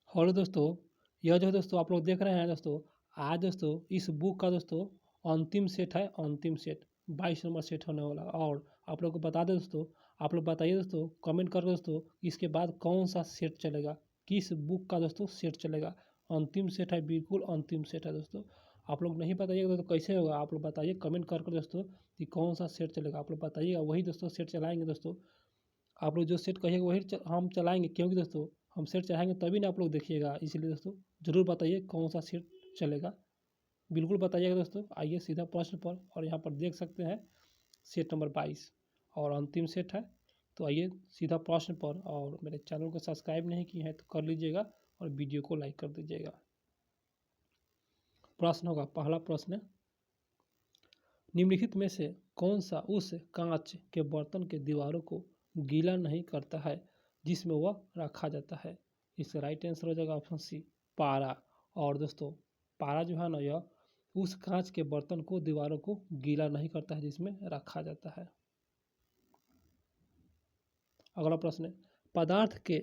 Hello दोस्तों, यह जो है दोस्तों आप लोग देख रहे हैं दोस्तों, आज दोस्तों इस बुक का दोस्तों अंतिम सेट है। अंतिम सेट 22 नंबर सेट होने वाला। और आप लोग को बता दें दोस्तों, आप लोग बताइए दोस्तों कमेंट करके दोस्तों, इसके बाद कौन सा सेट चलेगा, किस बुक का दोस्तों सेट चलेगा। अंतिम सेट है, बिल्कुल अंतिम सेट है दोस्तों। आप लोग नहीं बताइएगा तो कैसे होगा, आप लोग बताइए कमेंट करके दोस्तों कि कौन सा सेट चलेगा। आप लोग बताइएगा, वही दोस्तों सेट चलाएंगे दोस्तों। आप लोग जो सेट कहिएगा वही हम चलाएंगे, क्योंकि दोस्तों हम सेट चलाएंगे तभी ना आप लोग देखिएगा। इसलिए दोस्तों ज़रूर बताइए कौन सा सेट चलेगा, बिल्कुल बताइएगा दोस्तों। आइए सीधा प्रश्न पर, और यहाँ पर देख सकते हैं सेट नंबर 22 और अंतिम सेट है। तो आइए सीधा प्रश्न पर, और मेरे चैनल को सब्सक्राइब नहीं किए हैं तो कर लीजिएगा और वीडियो को लाइक कर दीजिएगा। प्रश्न होगा, पहला प्रश्न, निम्नलिखित में से कौन सा उस कांच के बर्तन के दीवारों को गीला नहीं करता है जिसमें वह रखा जाता है। इसका राइट आंसर हो जाएगा ऑप्शन सी, पारा। और दोस्तों पारा जो है ना, यह उस कांच के बर्तन को दीवारों को गीला नहीं करता है जिसमें रखा जाता है। अगला प्रश्न है, पदार्थ के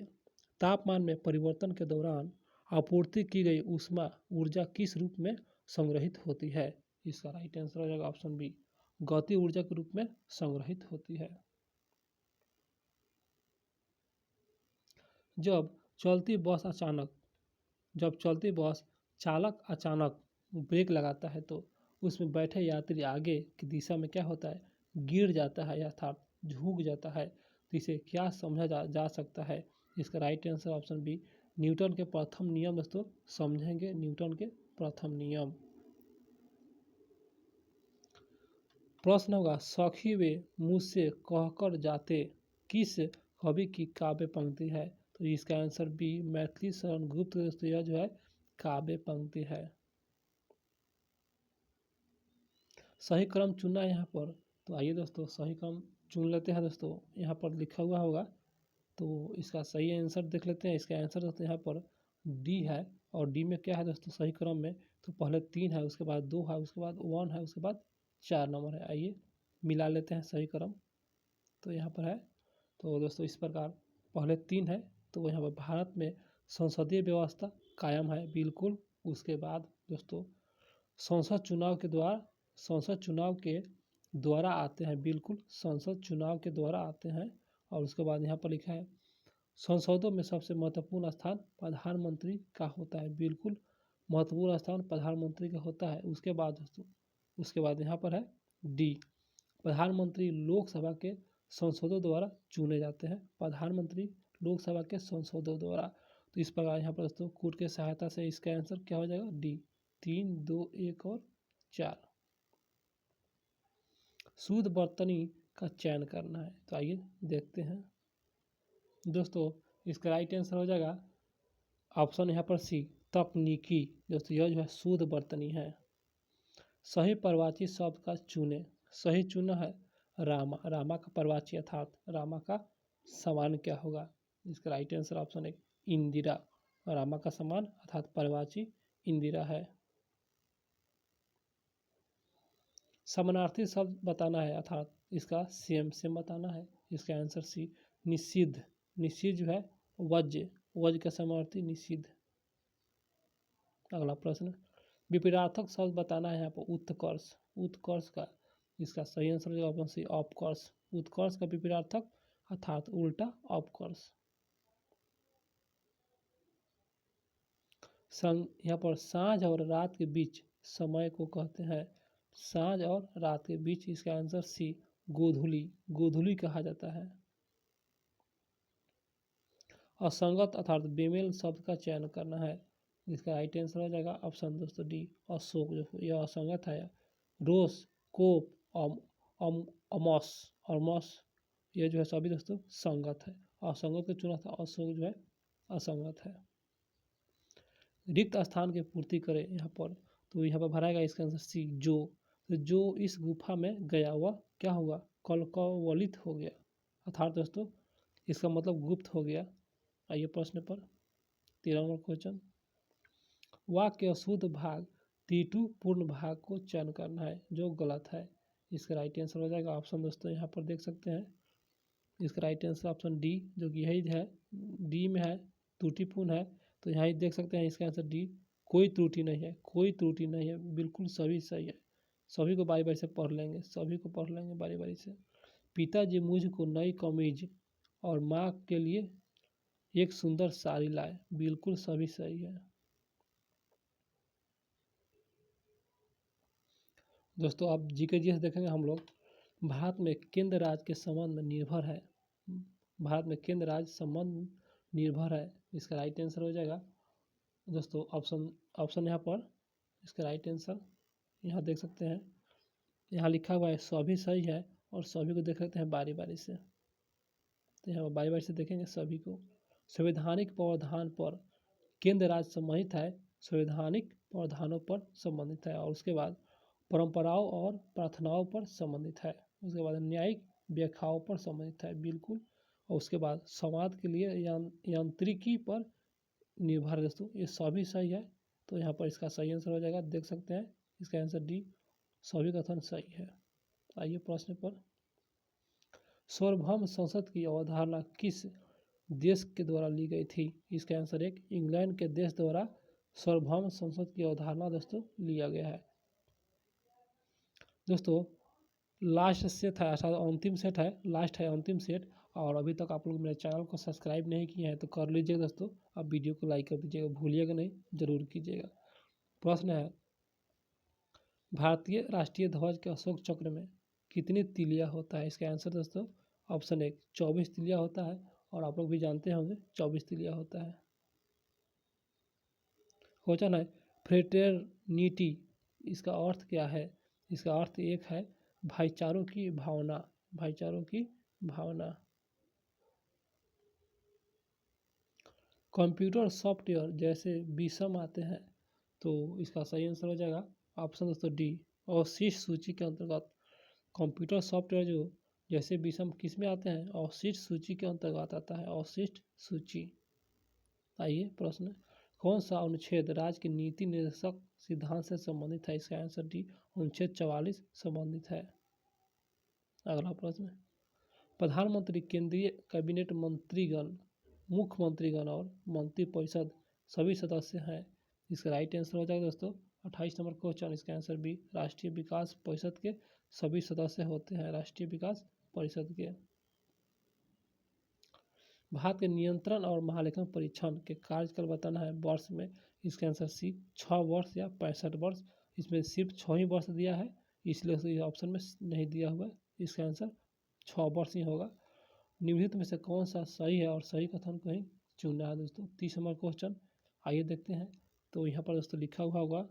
तापमान में परिवर्तन के दौरान आपूर्ति की गई ऊष्मा ऊर्जा किस रूप में संग्रहित होती है। इसका राइट आंसर हो जाएगा ऑप्शन बी, गति ऊर्जा के रूप में संग्रहित होती है। जब चलती बस अचानक जब चलती बस चालक अचानक ब्रेक लगाता है तो उसमें बैठे यात्री आगे की दिशा में क्या होता है, गिर जाता है अर्थात झुक जाता है। तो इसे क्या समझा जा सकता है। इसका right answer option B, Newton के प्रथम नियम दोस्तों समझेंगे, न्यूटन के प्रथम नियम। प्रश्न होगा, सखी वे मुझसे कहकर जाते किस कवि की काव्य पंक्ति है। तो इसका आंसर बी, मैथिली शरण गुप्त दोस्तों, यह जो है काव्य पंक्ति है। सही क्रम चुनना है यहाँ पर। तो आइए दोस्तों सही क्रम चुन लेते हैं दोस्तों। यहाँ पर लिखा हुआ होगा तो इसका सही आंसर देख लेते हैं। इसका आंसर दोस्तों यहाँ पर डी है। और डी में क्या है दोस्तों सही क्रम में, तो पहले 3 है, उसके बाद 2 है, उसके बाद 1 है, उसके बाद 4 नंबर है। आइए मिला लेते हैं सही क्रम। तो यहाँ पर है, तो दोस्तों इस प्रकार पहले 3 है, तो यहाँ पर भारत में संसदीय व्यवस्था कायम है, बिल्कुल। उसके बाद दोस्तों संसद चुनाव के द्वारा आते हैं, बिल्कुल संसद चुनाव के द्वारा आते हैं। और उसके बाद यहाँ पर लिखा है, संसदों में सबसे महत्वपूर्ण स्थान प्रधानमंत्री का होता है, बिल्कुल महत्वपूर्ण स्थान प्रधानमंत्री का होता है। उसके बाद दोस्तों उसके बाद यहाँ पर है डी, प्रधानमंत्री लोकसभा के संसदों द्वारा चुने जाते हैं, प्रधानमंत्री लोकसभा के संसदों द्वारा। तो इस प्रकार यहाँ पर दोस्तों कूट के सहायता से इसका आंसर क्या हो जाएगा, डी। 3, 2, 1 और 4। शुद्ध बर्तनी का चयन करना है। तो आइए देखते हैं दोस्तों। इसका राइट आंसर हो जाएगा ऑप्शन यहाँ पर सी, तकनीकी। दोस्तों यह जो है शुद्ध बर्तनी है। सही पर्यायवाची शब्द का चुने। सही चुना है रामा। रामा का पर्यायवाची अर्थात रामा का समान क्या होगा। इसका राइट आंसर ऑप्शन है इंदिरा। रामा का समान अर्थात पर्यायवाची इंदिरा है। समानार्थी शब्द बताना है, अर्थात इसका सेम बताना है। इसका आंसर सी, निषिद्ध। निषिद्ध जो है वज्र, वज्र का समानार्थी निषिद्ध। अगला प्रश्न, विपरीतार्थक शब्द बताना है यहाँ पर, उत्कर्ष। उत्कर्ष का इसका सही आंसर है ऑप्शन सी, अपकर्ष। उत्कर्ष का विपरीतार्थक अर्थात उल्टा अपकर्ष। यहाँ पर सांझ और रात के बीच समय को कहते हैं, सांझ और रात के बीच। इसका आंसर सी, गोधूली। गोधूली कहा जाता है। असंगत अर्थात बेमेल शब्द का चयन करना है। इसका राइट आंसर हो जाएगा ऑप्शन दोस्तों डी, अशोक। जो यह असंगत है। रोस, कोप, अमोस, अमोस, ये जो है सभी दोस्तों संगत है। असंगत को चुना था, अशोक जो है असंगत है। रिक्त स्थान की पूर्ति करें यहाँ पर, तो यहाँ पर भराएगा इसका आंसर सी, जो। तो जो इस गुफा में गया वह क्या हुआ, कलकवलित हो गया, अर्थात दोस्तों इसका मतलब गुप्त हो गया। आइए प्रश्न पर 13 नंबर क्वेश्चन, वाक्य अशुद्ध भाग टीटू पूर्ण भाग को चयन करना है जो गलत है। इसका राइट आंसर हो जाएगा ऑप्शन दोस्तों यहाँ पर देख सकते हैं। इसका राइट आंसर ऑप्शन डी, जो कि यही है, डी में है, त्रुटिपूर्ण है। तो यहाँ ही देख सकते हैं इसका आंसर डी, कोई त्रुटि नहीं है, कोई त्रुटि नहीं है, बिल्कुल सभी सही है। सभी को बारी बारी से पढ़ लेंगे, सभी को पढ़ लेंगे बारी बारी से। पिताजी मुझको नई कमीज और माँ के लिए एक सुंदर साड़ी लाए, बिल्कुल सभी सही है। दोस्तों आप जीके जी देखेंगे हम लोग, भारत में केंद्र राज्य के संबंध में निर्भर है, भारत में केंद्र राज्य संबंध निर्भर है, इसका राइट आंसर हो जाएगा दोस्तों ऑप्शन ऑप्शन यहाँ पर इसका राइट आंसर यहाँ देख सकते हैं, यहाँ लिखा हुआ है सभी सही है और सभी को देख सकते हैं बारी बारी से। तो यहाँ बारी बारी से देखेंगे सभी को। संवैधानिक प्रावधान पर केंद्र राज्य संबंधित है, संवैधानिक प्रावधानों पर संबंधित है। और उसके बाद परंपराओं और प्रार्थनाओं पर संबंधित है। उसके बाद न्यायिक व्याख्याओं पर संबंधित है, बिल्कुल। और उसके बाद संवाद के लिए यांत्रिकी पर निर्भर है दोस्तों, ये सभी सही है। तो यहाँ पर इसका सही आंसर हो जाएगा, देख सकते हैं इसका आंसर डी, सभी कथन सही है। आइए प्रश्न पर, सार्वभौम संसद की अवधारणा किस देश के द्वारा ली गई थी? इसका आंसर एक, इंग्लैंड के देश द्वारा सार्वभौम संसद की अवधारणा दोस्तों लिया गया है। दोस्तों लास्ट सेट है, अर्थात अंतिम सेट है, लास्ट है अंतिम सेट। और अभी तक आप लोग मेरे चैनल को सब्सक्राइब नहीं किए हैं तो कर लीजिएगा दोस्तों। आप वीडियो को लाइक कर दीजिएगा, भूलिएगा नहीं, जरूर कीजिएगा। प्रश्न है, भारतीय राष्ट्रीय ध्वज के अशोक चक्र में कितनी तीलियां होता है? इसका आंसर दोस्तों ऑप्शन एक, 24 तीलियां होता है। और आप लोग भी जानते होंगे 24 तीलियां होता है। क्वेश्चन है, फ्रेटरनिटी इसका अर्थ क्या है? इसका अर्थ एक है भाईचारों की भावना, भाईचारों की भावना। कंप्यूटर सॉफ्टवेयर जैसे विषम आते हैं, तो इसका सही आंसर हो जाएगा ऑप्शन दोस्तों डी, अवशिष्ट सूची के अंतर्गत। कंप्यूटर सॉफ्टवेयर जो जैसे विषम किस में आते हैं? अवशिष्ट सूची के अंतर्गत आता है, अवशिष्ट सूची। आइए प्रश्न, कौन सा अनुच्छेद राज्य की नीति निर्देशक सिद्धांत से संबंधित है? इसका आंसर डी, अनुच्छेद 44 संबंधित है। अगला प्रश्न, प्रधानमंत्री, केंद्रीय कैबिनेट मंत्रीगण, मुख्यमंत्रीगण और मंत्रिपरिषद सभी सदस्य हैं। इसका राइट आंसर हो जाएगा दोस्तों 28 नंबर क्वेश्चन, इसका आंसर बी, राष्ट्रीय विकास परिषद के सभी सदस्य होते हैं, राष्ट्रीय विकास परिषद के। भारत के नियंत्रण और महालेखन परीक्षण के कार्यकाल बताना है वर्ष में। इसका आंसर सी, 6 वर्ष या 65 वर्ष। इसमें सिर्फ 6 ही वर्ष दिया है, इसलिए ऑप्शन में नहीं दिया हुआ है। इसका आंसर 6 वर्ष ही होगा। निम्नलिखित में से कौन सा सही है और सही कथन को ही चुनना है दोस्तों, 30 नंबर क्वेश्चन। आइए देखते हैं। तो यहाँ पर दोस्तों लिखा हुआ होगा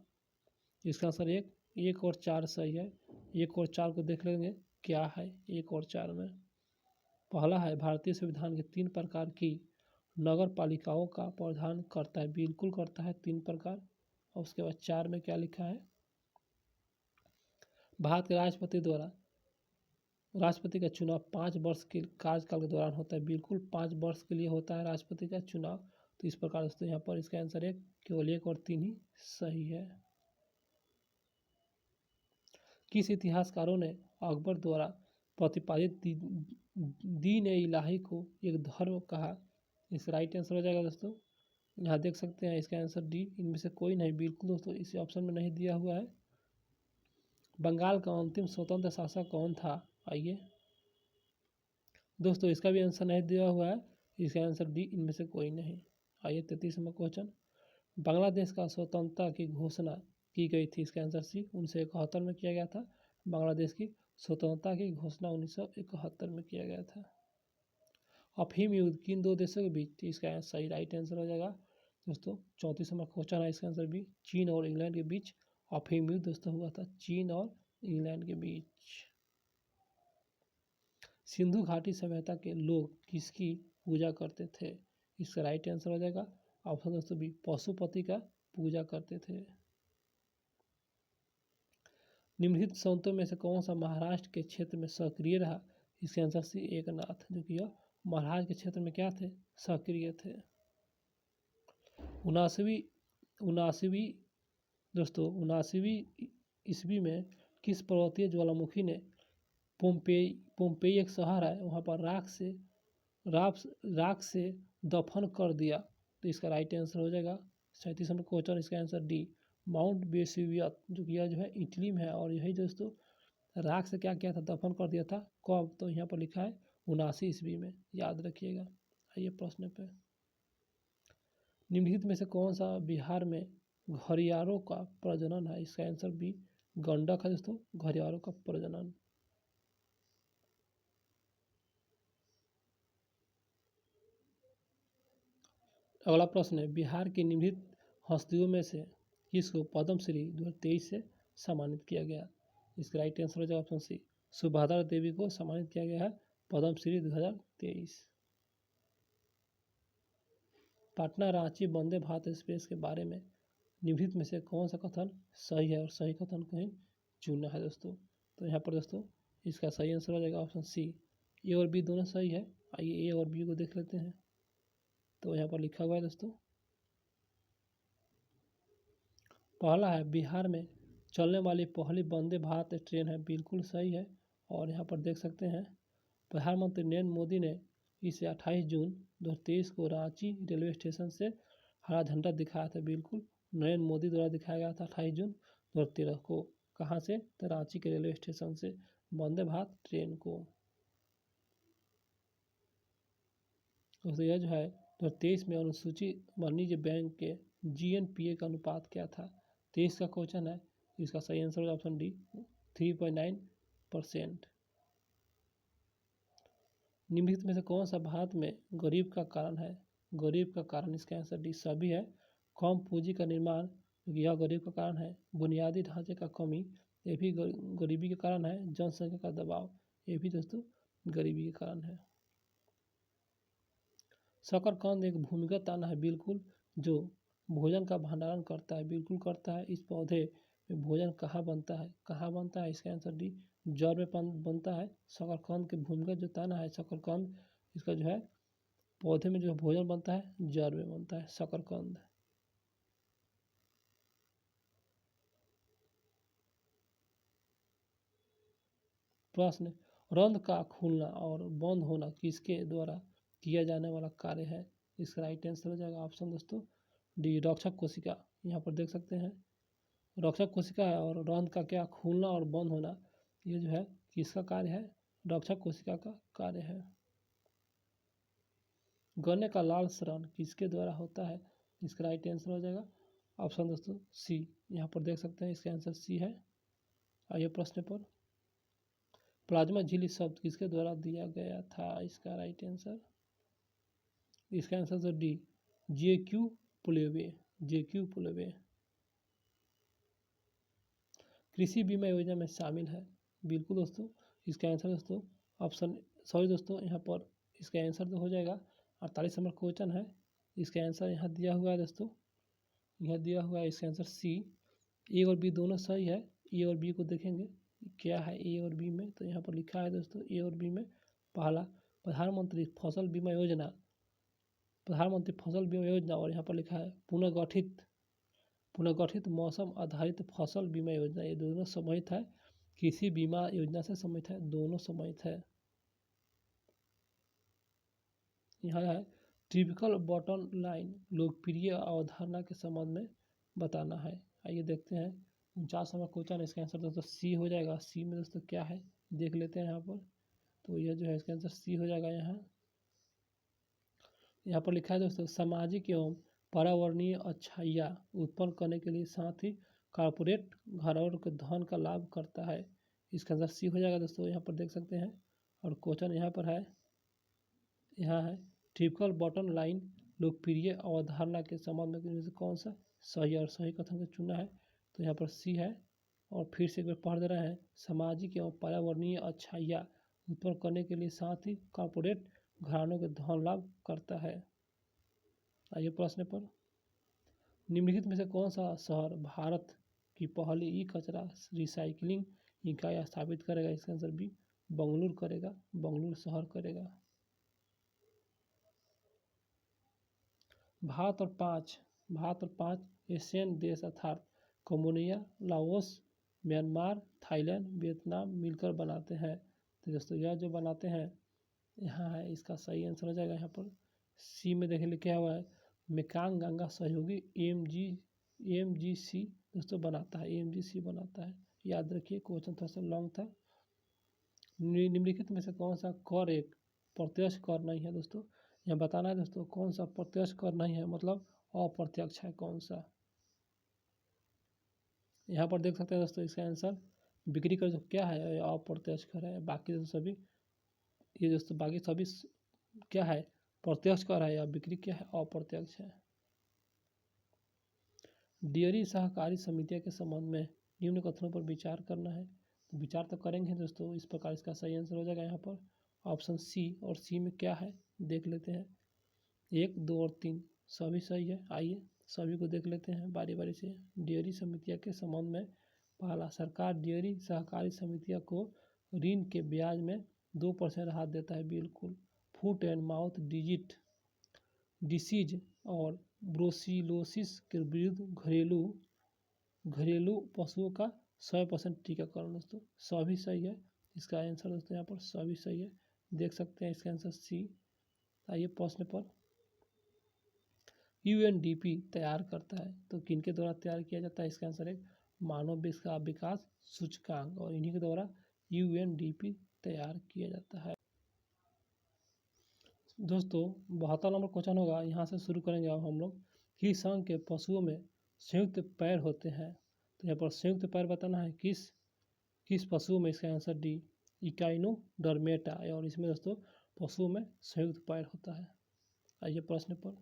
इसका आंसर एक और 4 सही है। 1 और 4 को देख लेंगे क्या है 1 और 4 में। पहला है, भारतीय संविधान के 3 प्रकार की नगर पालिकाओं का प्रावधान करता है, बिल्कुल करता है 3 प्रकार। और उसके बाद 4 में क्या लिखा है, भारत के राष्ट्रपति द्वारा राष्ट्रपति का चुनाव 5 वर्ष के कार्यकाल के दौरान होता है, बिल्कुल 5 वर्ष के लिए होता है राष्ट्रपति का चुनाव। तो इस प्रकार दोस्तों यहाँ पर इसका आंसर एक, केवल 1 और 3 ही सही है। किस इतिहासकारों ने अकबर द्वारा प्रतिपादित दीन ए इलाही को एक धर्म कहा? इस राइट आंसर हो जाएगा दोस्तों, यहाँ देख सकते हैं इसका आंसर डी, इनमें से कोई नहीं, बिल्कुल दोस्तों इस ऑप्शन में नहीं दिया हुआ है। बंगाल का अंतिम स्वतंत्र शासक कौन था? आइए दोस्तों इसका भी आंसर नहीं दिया हुआ है, इसका आंसर डी, इनमें से कोई नहीं। आइए 33 नंबर क्वेश्चन, बांग्लादेश का स्वतंत्रता की घोषणा की गई थी? इसका आंसर सी, 1971 में किया गया था। बांग्लादेश की स्वतंत्रता की घोषणा 1971 में किया गया था। अफीम युद्ध किन 2 देशों के बीच? इसका सही राइट आंसर हो जाएगा दोस्तों 34 नंबर क्वेश्चन है, इसका आंसर बी, चीन और इंग्लैंड के बीच अफीम युद्ध दोस्तों हुआ था, चीन और इंग्लैंड के बीच। सिंधु घाटी सभ्यता के लोग किसकी पूजा करते थे? इसका राइट आंसर हो जाएगा ऑप्शन दोस्तों बी, पशुपति का पूजा करते थे। निम्नलिखित संतों में से कौन सा महाराष्ट्र के क्षेत्र में सक्रिय रहा? इसका आंसर सी, एकनाथ, जो कि महाराष्ट्र के क्षेत्र में क्या थे? सक्रिय थे। 79वीं ईस्वी में किस पर्वतीय ज्वालामुखी ने पोम्पेई एक शहर है वहाँ पर राख से दफन कर दिया? तो इसका राइट आंसर हो जाएगा 37 नंबर क्वेश्चन, इसका आंसर डी, माउंट वेसुवियस, जो कि यह जो है इटली में है। और यही दोस्तों राख से क्या किया था, दफन कर दिया था। कब, तो यहाँ पर लिखा है 79 ईस्वी में, याद रखिएगा। आइए प्रश्न पे, निम्नलिखित में से कौन सा बिहार में घड़ियालों का प्रजनन है, इसका आंसर बी, गंडक है दोस्तों घड़ियालों का प्रजनन। अगला प्रश्न है, बिहार की निम्नलिखित हस्तियों में से किसको पद्मश्री 2023 से सम्मानित किया गया, इसका राइट आंसर हो जाएगा ऑप्शन सी, सुभद्रा देवी को सम्मानित किया गया है पद्मश्री 2023। पटना रांची वंदे भारत एक्सप्रेस के बारे में निम्नलिखित में से कौन सा कथन सही है, और सही कथन को ही चुनना है दोस्तों। तो यहाँ पर दोस्तों इसका सही आंसर हो जाएगा ऑप्शन सी, ए और बी दोनों सही है। आइए ए और बी को देख लेते हैं। तो यहाँ पर लिखा हुआ है दोस्तों, पहला है बिहार में चलने वाली पहली वंदे भारत ट्रेन है, बिल्कुल सही है। और यहाँ पर देख सकते हैं प्रधानमंत्री नरेंद्र मोदी ने इसे 28 जून 2023 को रांची रेलवे स्टेशन से हरा झंडा दिखाया था, बिल्कुल नरेंद्र मोदी द्वारा दिखाया गया था 28 जून 2013 को। कहाँ से, तो रांची के रेलवे स्टेशन से वंदे भारत ट्रेन को। दोस्तों यह जो है 2023 में अनुसूचित वाणिज्य बैंक के GNPA का अनुपात क्या था, 23 का क्वेश्चन है। इसका सही आंसर ऑप्शन डी, 3.9%। निम्नलिखित में से कौन सा भारत में गरीब का कारण है, गरीब का कारण, इसका आंसर डी सभी है। कम पूंजी का निर्माण, यह गरीब का कारण है। बुनियादी ढांचे का कमी, ये भी गरीबी के कारण है। जनसंख्या का दबाव, ये भी दोस्तों गरीबी के कारण है। शकरकंद एक भूमिगत दाना है, बिल्कुल, जो भोजन का भंडारण करता है, बिल्कुल करता है। इस पौधे में भोजन कहाँ बनता है, कहाँ बनता है, इसका आंसर डी, जड़ में बनता है। शकरकंद के भूमिगत जो दाना है शकरकंद, इसका जो है पौधे में जो भोजन बनता है जड़ में बनता है शकरकंद। प्रश्न, रंध्र का खुलना और बंद होना किसके द्वारा किया जाने वाला कार्य है, इसका राइट आंसर हो जाएगा ऑप्शन दोस्तों डी, रक्षक कोशिका। यहाँ पर देख सकते हैं रक्षक कोशिका है। और रंध्र का क्या खुलना और बंद होना, ये जो है किसका कार्य है, रक्षक कोशिका का कार्य है। गन्ने का लाल शरण किसके द्वारा होता है, इसका राइट आंसर हो जाएगा ऑप्शन दोस्तों सी। यहाँ पर देख सकते हैं इसका आंसर सी है। आइए प्रश्न पर, प्लाज्मा झिल्ली शब्द किसके द्वारा दिया गया था, इसका राइट आंसर, इसका आंसर तो डी, JQ पुलेवे, JQ पुलेवे। कृषि बीमा योजना में शामिल है, बिल्कुल दोस्तों। इसका आंसर दोस्तों ऑप्शन, सॉरी दोस्तों यहाँ पर इसका आंसर तो हो जाएगा 48 नंबर क्वेश्चन है। इसका आंसर यहाँ दिया हुआ है दोस्तों, यहाँ दिया हुआ है इसका आंसर सी। ए और बी दोनों सही है। ए और बी को देखेंगे क्या है ए और बी में, तो यहाँ पर लिखा है दोस्तों ए और बी में, पहला प्रधानमंत्री फसल बीमा योजना, प्रधानमंत्री फसल बीमा योजना, और यहाँ पर लिखा है पुनर्गठित मौसम आधारित फसल बीमा योजना, ये दोनों सम्मिलित है। कृषि बीमा योजना से सम्मिलित है, दोनों सम्मिलित है। यहाँ है टिपिकल बॉटम लाइन, लोकप्रिय अवधारणा के संबंध में बताना है। आइए देखते हैं 49 नंबर क्वेश्चन, इसका आंसर दोस्तों सी हो जाएगा। सी में दोस्तों क्या है देख लेते हैं यहाँ पर, तो यह जो है इसका आंसर सी हो जाएगा। यहाँ पर लिखा है दोस्तों, सामाजिक एवं पर्यावरणीय अच्छाइयाँ उत्पन्न करने के लिए साथ ही कॉर्पोरेट घरों के धन का लाभ करता है, इसका आंसर सी हो जाएगा दोस्तों। यहाँ पर देख सकते हैं और क्वेश्चन यहाँ पर है, यहाँ है टिपिकल बॉटम लाइन लोकप्रिय अवधारणा के संबंध में से कौन सा सही और सही कथन को चुना है, तो यहाँ पर सी है। और फिर से एक बार पढ़ दे रहे हैं, सामाजिक एवं पर्यावरणीय अच्छाइयाँ उत्पन्न करने के लिए साथ ही कॉर्पोरेट घरानों के धन लाभ करता है। आइए प्रश्न पर, निम्नलिखित में से कौन सा शहर भारत की पहली ई कचरा रिसाइकलिंग इकाई स्थापित करेगा, इसका आंसर बी, बंगलुरु करेगा, बंगलुरु शहर करेगा। भारत और पांच एशियन देश अर्थात Cambodia, Laos, Myanmar, Thailand, Vietnam मिलकर बनाते हैं। तो दोस्तों यह जो बनाते हैं यहाँ है, इसका सही आंसर हो जाएगा यहाँ पर सी में देखिए लिखा हुआ है मेकांग गंगा सहयोगी AMGC दोस्तों बनाता है, AMGC बनाता है। याद रखिए, क्वेश्चन थोड़ा सा लॉन्ग था। निम्नलिखित में से कौन सा कर एक प्रत्यक्ष कर नहीं है दोस्तों? यह बताना है दोस्तों कौन सा प्रत्यक्ष कर नहीं है, मतलब अप्रत्यक्ष है कौन सा। यहाँ पर देख सकते हैं दोस्तों इसका आंसर बिक्री कर जो क्या है अप्रत्यक्ष कर है। बाकी तो सभी ये दोस्तों बाकी सभी क्या है प्रत्यक्ष कर है, या बिक्री क्या है अप्रत्यक्ष है। डेयरी सहकारी समितियों के संबंध में निम्न कथनों पर विचार करना है। तो विचार तो करेंगे दोस्तों, इस प्रकार इसका सही आंसर हो जाएगा यहाँ पर ऑप्शन सी। और सी में क्या है देख लेते हैं, 1, 2 और 3 सभी सही है। आइए सभी को देख लेते हैं बारी बारी से। डेयरी समितियों के संबंध में पहला, सरकार डेयरी सहकारी समितियों को ऋण के ब्याज में 2% राहत देता है, बिल्कुल। फुट एंड माउथ डिसीज और ब्रोसिलोसिस के विरुद्ध घरेलू पशुओं का 100% टीकाकरण दोस्तों सभी सही है। इसका आंसर दोस्तों यहाँ पर सभी सही है, देख सकते हैं इसका आंसर सी। आइए प्रश्न पर, UNDP तैयार करता है तो किनके द्वारा तैयार किया जाता है? इसका आंसर है मानव विकास सूचकांक, और इन्हीं के द्वारा UNDP तैयार किया जाता है। दोस्तों 72 नंबर क्वेश्चन होगा, यहाँ से शुरू करेंगे अब हम लोग। किस संघ के पशुओं में संयुक्त पैर होते हैं? तो यहाँ पर संयुक्त पैर बताना है किस पशुओं में। इसका आंसर डी, इकाइनोडर्मेटा है, और इसमें दोस्तों पशुओं में संयुक्त पैर होता है। आइए प्रश्न पर,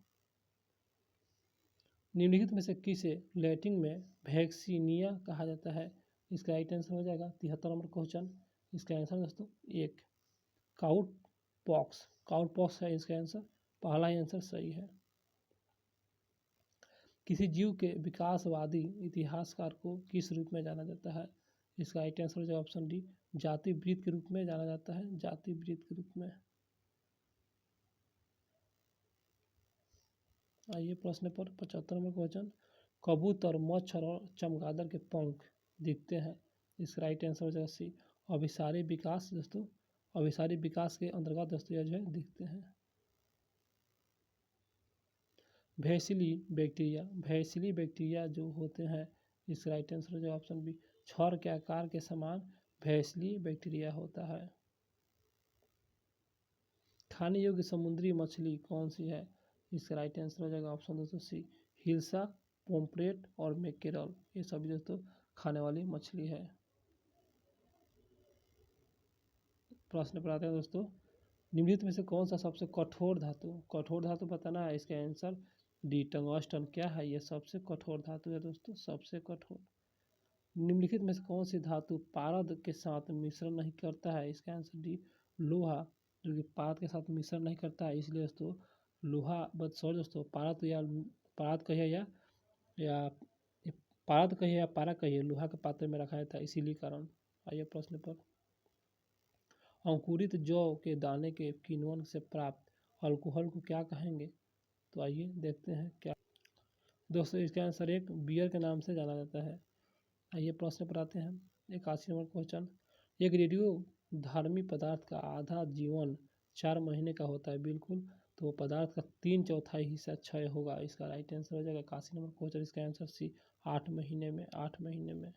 निम्नलिखित में से किसे लैटिन में वैक्सीनिया कहा जाता है? इसका राइट आंसर हो जाएगा 73 नंबर क्वेश्चन। इसका आंसर दोस्तों 1, काउट पॉक्स है इसका आंसर, पहला ही आंसर सही है। किसी जीव के विकासवादी इतिहासकार को किस रूप में जाना जाता है? इसका राइट आंसर हो जाएगा ऑप्शन डी, जातिवृत्त के रूप में जाना जाता है, जातिवृत्त के रूप में। आइए प्रश्न पर 75 नंबर क्वेश्चन, कबूतर, मच्छर और चमगादड़ के पंख दिखते हैं। इसका राइट आंसर हो जाएगा सी, अभिसारी विकास दोस्तों, अभिसारी विकास के अंतर्गत दोस्तों यह जो है दिखते हैं। भैंसिली बैक्टीरिया जो होते हैं, इसका राइट आंसर हो जाएगा ऑप्शन बी, छड़ के आकार के समान भैंसिली बैक्टीरिया होता है। खाने योग्य समुद्री मछली कौन सी है? इसका राइट आंसर हो जाएगा ऑप्शन दोस्तों सी, हिल्सा, पोम्फ्रेट और मैकेरल, ये सभी दोस्तों खाने वाली मछली है। प्रश्न पर आते हैं दोस्तों, निम्नलिखित में से कौन सा सबसे कठोर धातु बताना है? इसका आंसर डी, टंगस्टन। क्या है ये सबसे कठोर धातु है दोस्तों, सबसे कठोर। निम्नलिखित में से कौन सी धातु पारद के साथ मिश्रण नहीं करता है? इसका आंसर डी, लोहा, जो कि पारद के साथ मिश्रण नहीं करता है, इसलिए दोस्तों लोहा सॉरी दोस्तों पारद कहिए या पारद कहिए या पारा कहिए, लोहा के पात्र में रखा था इसीलिए कारण। आइए प्रश्न पर, अंकुरित जौ के दाने के किण्वन से प्राप्त अल्कोहल को क्या कहेंगे? तो आइए देखते हैं क्या दोस्तों। इसका आंसर एक बियर के नाम से जाना जाता है। आइए प्रश्न पर आते हैं, 81 नंबर क्वेश्चन, एक रेडियो धार्मी पदार्थ का आधा जीवन 4 महीने का होता है, बिल्कुल। तो पदार्थ का 3/4 हिस्सा क्षय होगा, इसका राइट आंसर हो जाएगा 81 नंबर क्वेश्चन। इसका आंसर सी, 8 महीने में।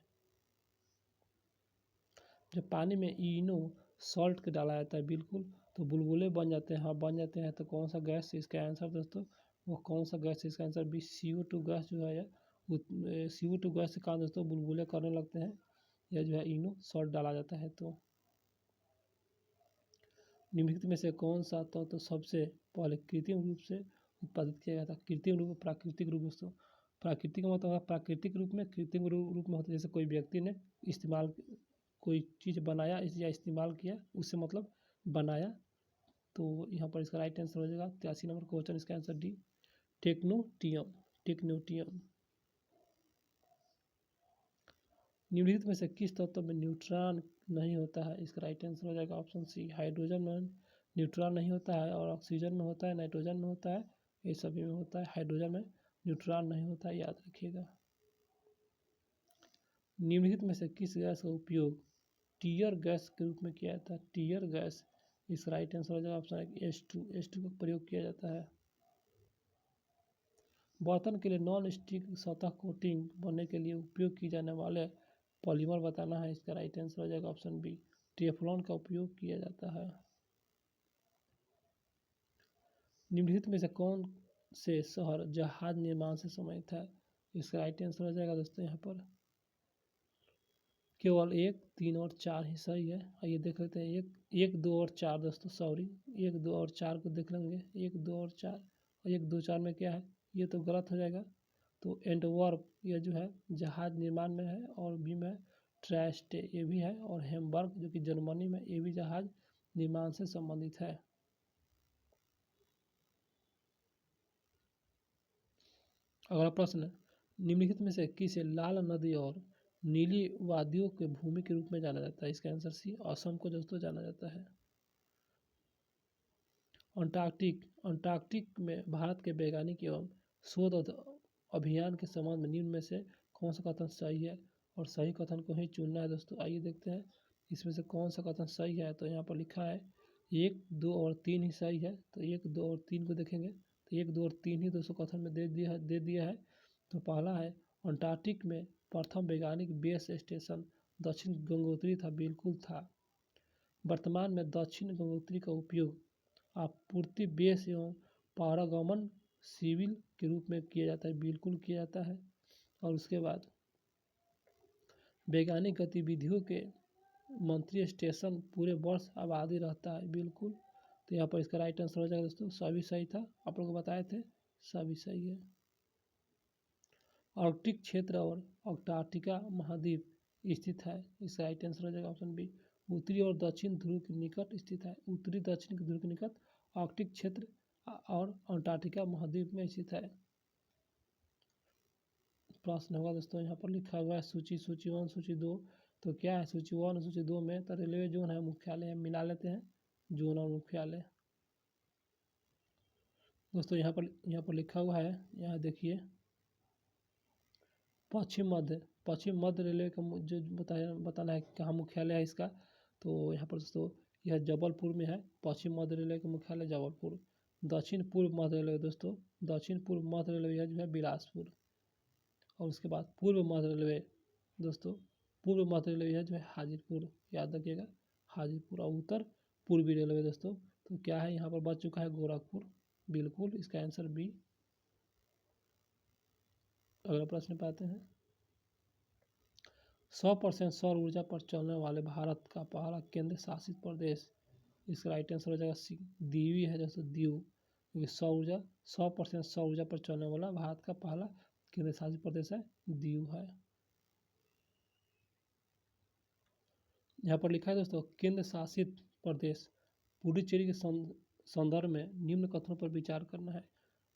जब पानी में इनो सॉल्ट के डाला जाता है, बिल्कुल, तो बुलबुले बन जाते हैं। हाँ बन जाते हैं, तो कौन सा गैस? इसका आंसर दोस्तों वो कौन सा गैस? इसका आंसर बी, CO2 गैस जो है, CO2 गैस के कारण दोस्तों बुलबुले करने लगते हैं, यह जो है इनो सॉल्ट डाला जाता है। तो निम्नलिखित में से कौन सा तो सबसे पहले कृत्रिम रूप से उत्पादित किया गया था? कृत्रिम रूप, प्राकृतिक रूप दोस्तों, प्राकृतिक का मतलब प्राकृतिक रूप में, कृत्रिम रूप में होता है जैसे कोई व्यक्ति ने इस्तेमाल कोई चीज़ बनाया या इस्तेमाल किया, उससे मतलब बनाया। तो यहाँ पर इसका राइट आंसर हो जाएगा 83 नंबर क्वेश्चन। इसका आंसर डी, टेक्नोटियम। निम्नलिखित में से किस तत्व में न्यूट्रॉन नहीं होता है? इसका राइट आंसर हो जाएगा ऑप्शन सी, हाइड्रोजन में न्यूट्रॉन नहीं होता है, और ऑक्सीजन में होता है, नाइट्रोजन में होता है, ये सभी में होता है। हाइड्रोजन में न्यूट्रॉन नहीं होता है, याद रखिएगा। निम्नलिखित में से किस गैस का उपयोग टीयर गैस के रूप में किया जाता है? टीयर गैस, इसका राइट आंसर हो जाएगा ऑप्शन H2 का प्रयोग किया जाता है। बर्तन के लिए नॉन स्टिक सतह कोटिंग बनने के लिए उपयोग की जाने वाले पॉलीमर बताना है। इसका राइट आंसर हो जाएगा ऑप्शन बी, टेफ्लॉन का उपयोग किया जाता है। निम्नलिखित में से कौन से शहर जहाज निर्माण से संबंधित है? इसका राइट आंसर हो जाएगा दोस्तों यहाँ पर केवल 1, 3 और 4 ही सही है। आइए देख लेते हैं 1, 2 और 4 दोस्तों, सॉरी 1, 2 और 4 को देख लेंगे। 1, 2 और 4 और 1, 2, 4 में क्या है, ये तो गलत हो जाएगा। तो एंटवर्प ये जो है जहाज निर्माण में है, और बी में ट्रायस्टे ये भी है, और हैम्बर्ग जो कि जर्मनी में ये भी जहाज निर्माण से संबंधित है। अगला प्रश्न, निम्नलिखित में से किसे लाल नदी और नीली वादियों के भूमि के रूप में जाना जाता है? इसका आंसर सी, असम को दोस्तों जाना जाता है। अंटार्कटिक में भारत के वैज्ञानिक एवं शोध अभियान के संबंध में निम्न में से कौन सा कथन सही है? और सही कथन को ही चुनना है दोस्तों। आइए देखते हैं इसमें से कौन सा कथन सही है। तो यहाँ पर लिखा है 1, 2 और 3 ही सही है। तो 1, 2 और 3 को देखेंगे तो 1, 2 और 3 ही दोस्तों कथन में दे दिया है। तो पहला है अंटार्कटिक में प्रथम वैज्ञानिक बेस स्टेशन दक्षिण गंगोत्री था, बिल्कुल था। वर्तमान में दक्षिण गंगोत्री का उपयोग आपूर्ति बेस एवं पारागमन सिविल के रूप में किया जाता है, बिल्कुल किया जाता है। और उसके बाद वैज्ञानिक गतिविधियों के मंत्री स्टेशन पूरे वर्ष आबादी रहता है, बिल्कुल। तो यहाँ पर इसका राइट आंसर हो जाएगा दोस्तों, सभी सही था, आप लोग को बताए थे, सभी सही है। आर्कटिक क्षेत्र और अंटार्कटिका महाद्वीप स्थित है, इसका राइट आंसर हो जाएगा ऑप्शन बी, उत्तरी और दक्षिण ध्रुव के निकट स्थित है। उत्तरी दक्षिण ध्रुव के निकट आर्कटिक क्षेत्र और अंटार्कटिका महाद्वीप में स्थित है। प्रश्न होगा दोस्तों, यहाँ पर लिखा हुआ है सूची 1, सूची 2। तो क्या है सूची 1 और सूची 2 में? तो रेलवे जोन है, मुख्यालय है, मिला लेते हैं जोन और मुख्यालय। दोस्तों यहाँ पर लिखा हुआ है, यहाँ देखिए पश्चिम मध्य रेलवे का जो बताना है कहाँ मुख्यालय है इसका। तो यहाँ पर दोस्तों यह जबलपुर में है, पश्चिम मध्य रेलवे का मुख्यालय जबलपुर। दक्षिण पूर्व मध्य रेलवे दोस्तों, दक्षिण पूर्व मध्य रेलवे जो है बिलासपुर। और उसके बाद पूर्व मध्य रेलवे दोस्तों, पूर्व मध्य रेलवे जो है हाजीपुर, याद रखिएगा हाजीपुर। और उत्तर पूर्वी रेलवे दोस्तों, तो क्या है यहाँ पर बच चुका है गोरखपुर, बिल्कुल इसका आंसर बी। अगला प्रश्न पाते हैं, 100% सौर ऊर्जा पर चलने वाले भारत का पहला केंद्र शासित प्रदेश, इसका राइट आंसर हो जाएगा सी, दीव है दोस्तों, दीव। क्योंकि 100% सौर ऊर्जा पर चलने वाला भारत का पहला केंद्र शासित प्रदेश है, दीव है। यहाँ पर लिखा है दोस्तों, केंद्र शासित प्रदेश पुडुचेरी के संदर्भ में निम्न कथनों पर विचार करना है।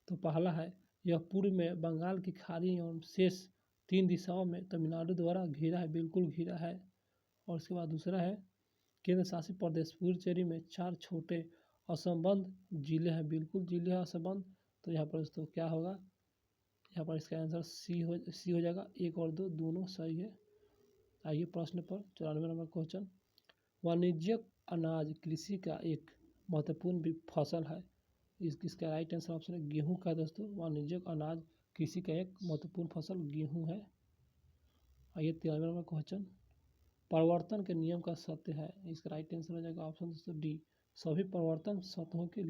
तो पहला है, यह पूर्व में बंगाल की खाड़ी एवं शेष 3 दिशाओं में तमिलनाडु द्वारा घिरा है, बिल्कुल घिरा है। और उसके बाद दूसरा है, केंद्र शासित प्रदेश पुडुचेरी में 4 छोटे असंबद्ध जिले हैं, बिल्कुल जिले हैं असंबद्ध। तो यहाँ पर दोस्तों क्या होगा, यहाँ पर इसका आंसर सी हो जाएगा, 1 और 2 दोनों सही है। आइए प्रश्न पर 94 नंबर क्वेश्चन, वाणिज्यिक अनाज कृषि का एक महत्वपूर्ण फसल है, इसका राइट आंसर ऑप्शन है गेहूं का दोस्तों। वाणिज्यिक अनाज कृषि का एक महत्वपूर्ण फसल गेहूं है। आइए 93 नंबर क्वेश्चन, परिवर्तन के नियम का सत्य है, इसका राइट आंसर हो जाएगा ऑप्शन दोस्तों डी, सभी परिवर्तन सतहों के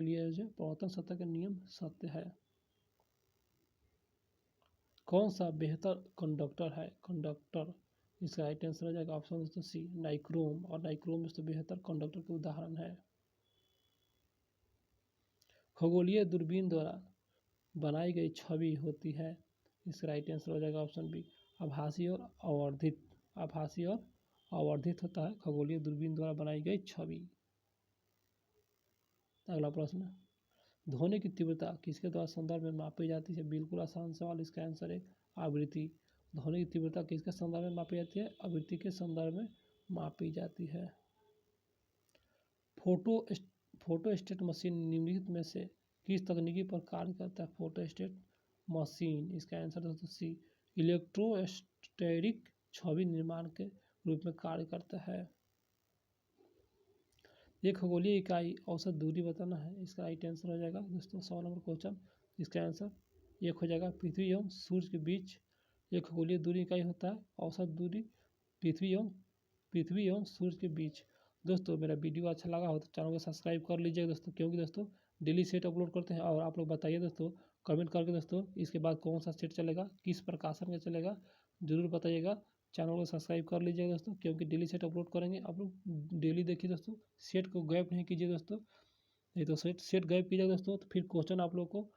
लिए जो परिवर्तन सतह का नियम सत्य है। कौन सा बेहतर कंडक्टर है, कंडक्टर, इसका राइट आंसर हो जाएगा ऑप्शन दोस्तों सी, नाइक्रोम। और नाइक्रोम दोस्तों बेहतर कंडक्टर के उदाहरण है। खगोलीय दूरबीन द्वारा बनाई गई छवि होती है, इसका राइट आंसर हो जाएगा ऑप्शन बी, आभासी और आवर्धित होता है खगोलीय दूरबीन द्वारा बनाई गई छवि। अगला प्रश्न, ध्वनि की तीव्रता किसके द्वारा संदर्भ में मापी जाती है, बिल्कुल आसान सवाल, इसका आंसर है आवृत्ति। ध्वनि की तीव्रता किसके संदर्भ में मापी जाती है, आवृत्ति के संदर्भ में मापी जाती है। फोटोस्टेट मशीन निम्नलिखित में से किस तकनीकी पर कार्य करता है, फोटोस्टेट मशीन, इसका आंसर दोस्तों सी, इलेक्ट्रोस्टैटिक छवि निर्माण के रूप में कार्य करता है। एक खगोलीय इकाई औसत दूरी बताना है, इसका राइट आंसर हो जाएगा दोस्तों 100 नंबर क्वेश्चन इसका आंसर एक हो जाएगा। पृथ्वी एवं सूर्य के बीच एक खगोलीय दूरी इकाई होता है औसत दूरी पृथ्वी एवं सूर्य के बीच। दोस्तों मेरा वीडियो अच्छा लगा हो तो चैनल को सब्सक्राइब कर लीजिएगा दोस्तों, क्योंकि दोस्तों डेली सेट अपलोड करते हैं। और आप लोग बताइए दोस्तों कमेंट करके दोस्तों इसके बाद कौन सा सेट चलेगा, किस प्रकाशन का चलेगा, ज़रूर बताइएगा। चैनल को सब्सक्राइब कर लीजिएगा दोस्तों, क्योंकि डेली सेट अपलोड करेंगे। आप लोग डेली देखिए दोस्तों, सेट को गैप नहीं कीजिए दोस्तों, नहीं तो सेट गैप कीजिएगा दोस्तों तो फिर क्वेश्चन आप लोग को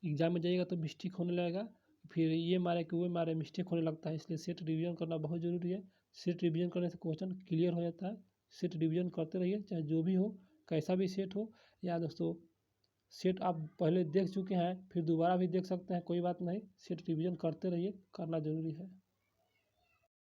एग्जाम में जाइएगा तो मिस्टेक होने लगेगा, फिर ये मारे कि वो मारे मिस्टेक होने लगता है। इसलिए सेट रिवीजन करना बहुत ज़रूरी है। सेट रिवीजन करने से क्वेश्चन क्लियर हो जाता है। सेट रिवीजन करते रहिए, चाहे जो भी हो, कैसा भी सेट हो। या दोस्तों सेट आप पहले देख चुके हैं फिर दोबारा भी देख सकते हैं, कोई बात नहीं। सेट रिवीजन करते रहिए, करना ज़रूरी है।